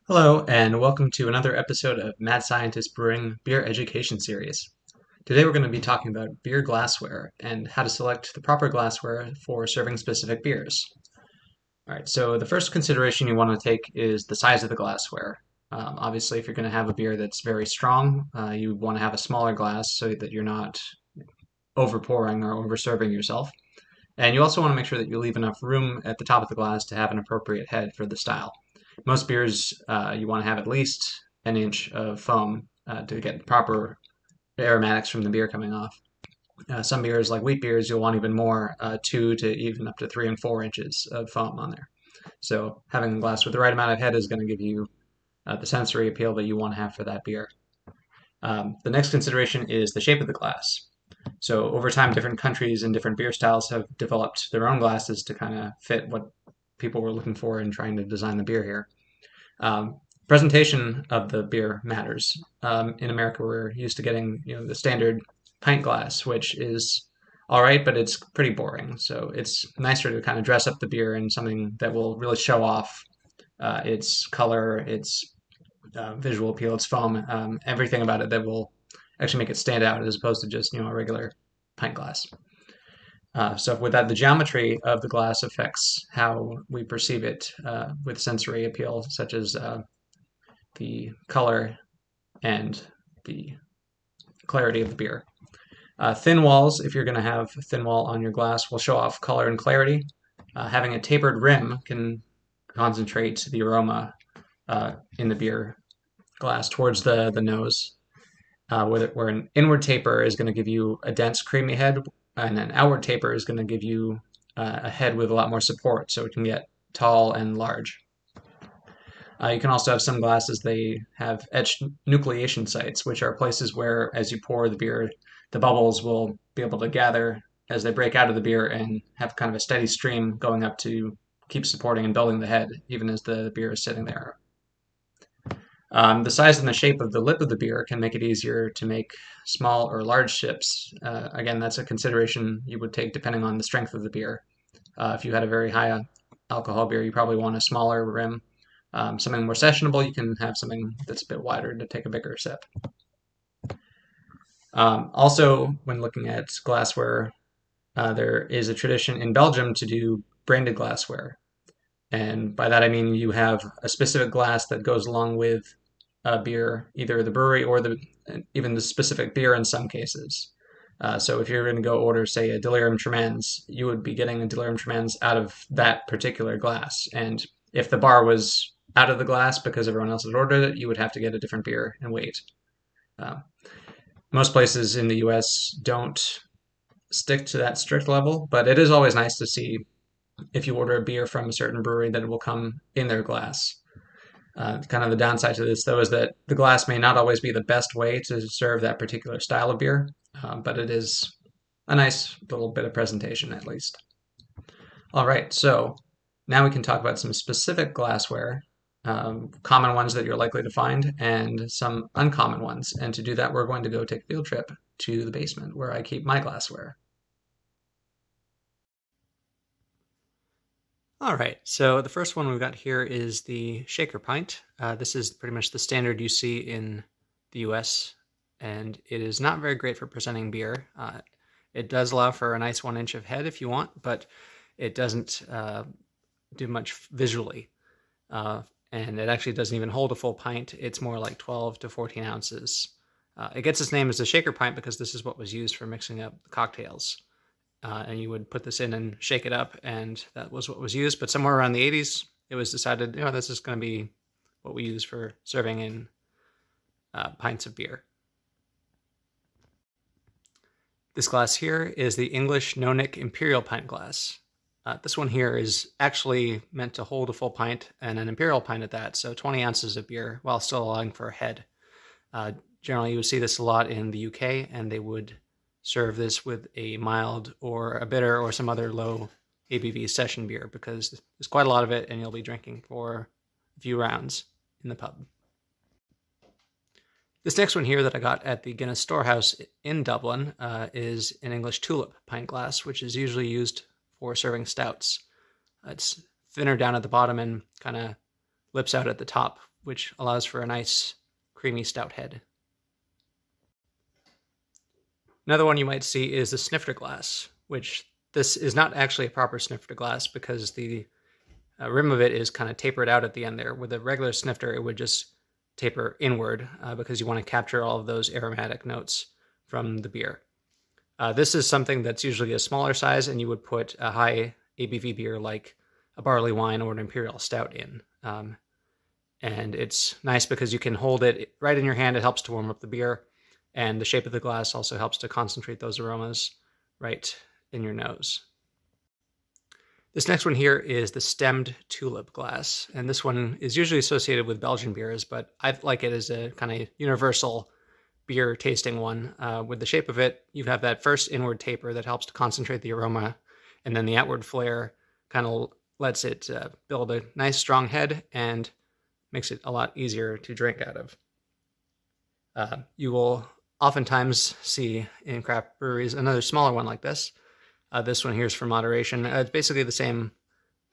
Hello, and welcome to another episode of Mad Scientist Brewing Beer Education Series. Today we're going to be talking about beer glassware and how to select the proper glassware for serving specific beers. All right, so the first consideration you want to take is the size of the glassware. Obviously, if you're going to have a beer that's very strong, you want to have a smaller glass so that you're not over pouring or over serving yourself. And you also want to make sure that you leave enough room at the top of the glass to have an appropriate head for the style. Most beers, you want to have at least an inch of foam to get proper aromatics from the beer coming off. Some beers, like wheat beers, you'll want even more, 2 to even up to 3 and 4 inches of foam on there. So having a glass with the right amount of head is going to give you the sensory appeal that you want to have for that beer. The next consideration is the shape of the glass. So over time, different countries and different beer styles have developed their own glasses to kind of fit what people were looking for in trying to design the beer here. Presentation of the beer matters. In America, we're used to getting the standard pint glass, which is all right, but it's pretty boring. So it's nicer to kind of dress up the beer in something that will really show off its color, its visual appeal, its foam, everything about it that will actually make it stand out as opposed to just a regular pint glass. So with that, the geometry of the glass affects how we perceive it with sensory appeal, such as the color and the clarity of the beer. Thin walls, if you're going to have a thin wall on your glass, will show off color and clarity. Having a tapered rim can concentrate the aroma in the beer glass towards the nose, where an inward taper is going to give you a dense, creamy head, and an outward taper is going to give you a head with a lot more support, so it can get tall and large. You can also have some glasses, they have etched nucleation sites, which are places where, as you pour the beer, the bubbles will be able to gather as they break out of the beer and have kind of a steady stream going up to keep supporting and building the head, even as the beer is sitting there. The size and the shape of the lip of the beer can make it easier to make small or large sips. Again, that's a consideration you would take depending on the strength of the beer. If you had a very high alcohol beer, you probably want a smaller rim. Something more sessionable, you can have something that's a bit wider to take a bigger sip. Also, when looking at glassware, there is a tradition in Belgium to do branded glassware. And by that I mean you have a specific glass that goes along with a beer, either the brewery or even the specific beer in some cases. So if you're going to go order, say, a Delirium Tremens, you would be getting a Delirium Tremens out of that particular glass. And if the bar was out of the glass because everyone else had ordered it, you would have to get a different beer and wait. Most places in the US don't stick to that strict level, but it is always nice to see if you order a beer from a certain brewery that it will come in their glass. Kind of the downside to this, though, is that the glass may not always be the best way to serve that particular style of beer, but it is a nice little bit of presentation at least. All right, so now we can talk about some specific glassware, common ones that you're likely to find, and some uncommon ones. And to do that, we're going to go take a field trip to the basement where I keep my glassware. All right, so the first one we've got here is the shaker pint. This is pretty much the standard you see in the US, and it is not very great for presenting beer. It does allow for a nice 1 inch of head if you want, but it doesn't do much visually. And it actually doesn't even hold a full pint. It's more like 12 to 14 ounces. It gets its name as a shaker pint because this is what was used for mixing up cocktails. And you would put this in and shake it up, and that was what was used. But somewhere around the 80s, it was decided, this is going to be what we use for serving in pints of beer. This glass here is the English no-nick imperial pint glass. This one here is actually meant to hold a full pint, and an imperial pint at that, so 20 ounces of beer, while still allowing for a head. Generally, you would see this a lot in the UK, and they would serve this with a mild or a bitter or some other low ABV session beer because there's quite a lot of it and you'll be drinking for a few rounds in the pub. This next one here that I got at the Guinness Storehouse in Dublin is an English tulip pint glass, which is usually used for serving stouts. It's thinner down at the bottom and kind of lips out at the top which allows for a nice creamy stout head. Another one you might see is the snifter glass, which this is not actually a proper snifter glass because the rim of it is kind of tapered out at the end there. With a regular snifter, it would just taper inward because you want to capture all of those aromatic notes from the beer. This is something that's usually a smaller size, and you would put a high ABV beer like a barley wine or an imperial stout in. And it's nice because you can hold it right in your hand. It helps to warm up the beer. And the shape of the glass also helps to concentrate those aromas right in your nose. This next one here is the stemmed tulip glass. And this one is usually associated with Belgian beers, but I like it as a kind of universal beer tasting one. With the shape of it, you have that first inward taper that helps to concentrate the aroma. And then the outward flare kind of lets it build a nice strong head and makes it a lot easier to drink out of. You will oftentimes see in craft breweries another smaller one like this. This one here is for moderation. It's basically the same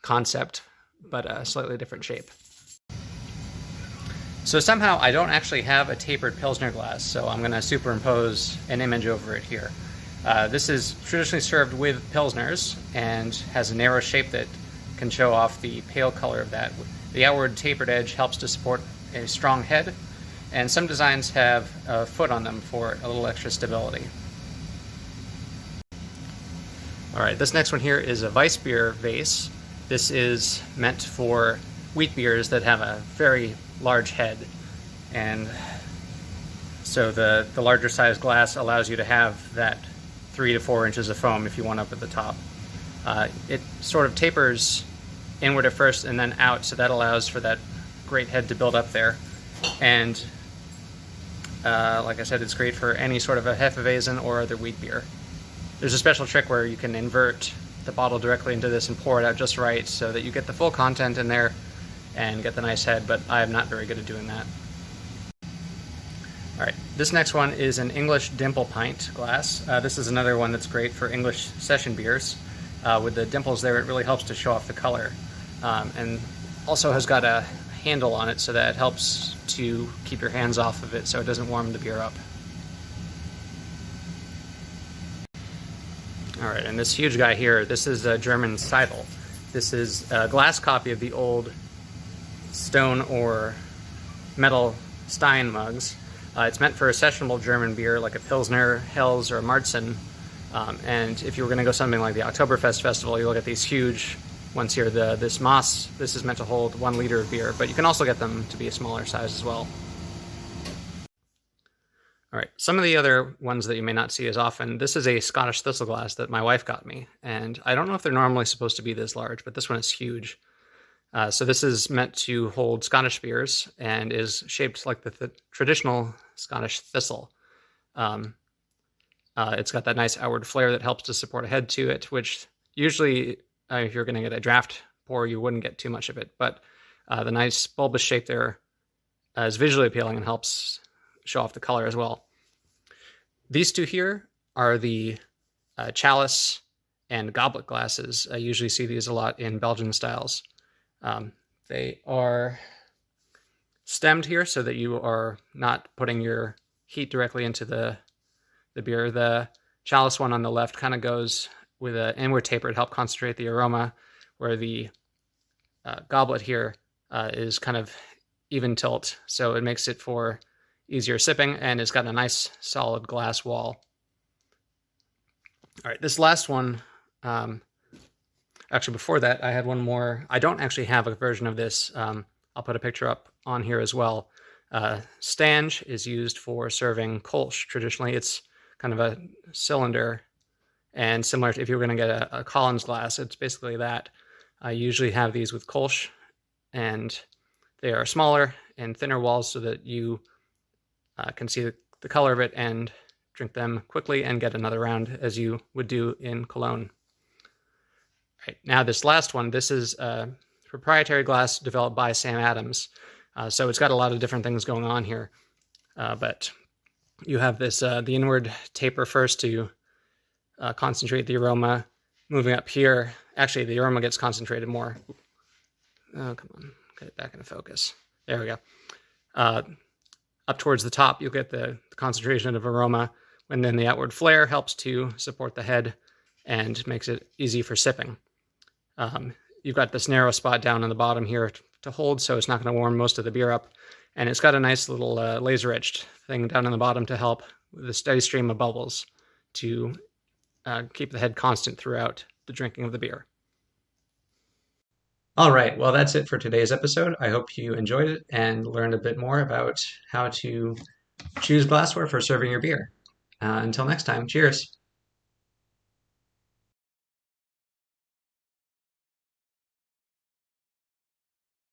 concept, but a slightly different shape. So somehow I don't actually have a tapered Pilsner glass, so I'm going to superimpose an image over it here. This is traditionally served with Pilsners and has a narrow shape that can show off the pale color of that. The outward tapered edge helps to support a strong head, and some designs have a foot on them for a little extra stability. All right, this next one here is a Weissbier vase. This is meant for wheat beers that have a very large head, and so the larger size glass allows you to have that 3 to 4 inches of foam if you want up at the top. It sort of tapers inward at first and then out, so that allows for that great head to build up there. And like I said, it's great for any sort of a Hefeweizen or other wheat beer. There's a special trick where you can invert the bottle directly into this and pour it out just right so that you get the full content in there and get the nice head, but I am not very good at doing that. All right, this next one is an English dimple pint glass. This is another one that's great for English session beers. With the dimples there, it really helps to show off the color. And also has got a handle on it so that it helps to keep your hands off of it so it doesn't warm the beer up. All right, and this huge guy here, this is a German Seidel. This is a glass copy of the old stone or metal Stein mugs. It's meant for a sessionable German beer like a Pilsner, Helles, or a Marzen. And if you were going to go something like the Oktoberfest festival, you look at these huge ones here. This Mass, this is meant to hold 1 liter of beer, but you can also get them to be a smaller size as well. All right, some of the other ones that you may not see as often, this is a Scottish thistle glass that my wife got me, and I don't know if they're normally supposed to be this large, but this one is huge. So this is meant to hold Scottish beers and is shaped like the traditional Scottish thistle. It's got that nice outward flare that helps to support a head to it, which usually if you're going to get a draft pour, you wouldn't get too much of it, but the nice bulbous shape there is visually appealing and helps show off the color as well. These two here are the chalice and goblet glasses. I usually see these a lot in Belgian styles. They are stemmed here so that you are not putting your heat directly into the beer. The chalice one on the left kind of goes with an inward taper to help concentrate the aroma, where the goblet here is kind of even tilt, so it makes it for easier sipping, and it's got a nice solid glass wall. All right, this last one, actually before that, I had one more. I don't actually have a version of this. I'll put a picture up on here as well. Stange is used for serving Kolsch. Traditionally, it's kind of a cylinder, and similar to if you were going to get a Collins glass, it's basically that. I usually have these with Kolsch, and they are smaller and thinner walls so that you can see the color of it and drink them quickly and get another round as you would do in Cologne. Right, now this last one, this is a proprietary glass developed by Sam Adams. So it's got a lot of different things going on here. But you have this, the inward taper first to concentrate the aroma. Moving up here, actually the aroma gets concentrated more. Oh, come on, get it back into focus. There we go. Uh, Up towards the top, you'll get the concentration of aroma, and then the outward flare helps to support the head and makes it easy for sipping. You've got this narrow spot down on the bottom here to hold, so it's not going to warm most of the beer up. And it's got a nice little laser etched thing down on the bottom to help with the steady stream of bubbles to keep the head constant throughout the drinking of the beer. All right, well, that's it for today's episode. I hope you enjoyed it and learned a bit more about how to choose glassware for serving your beer. Until next time, cheers.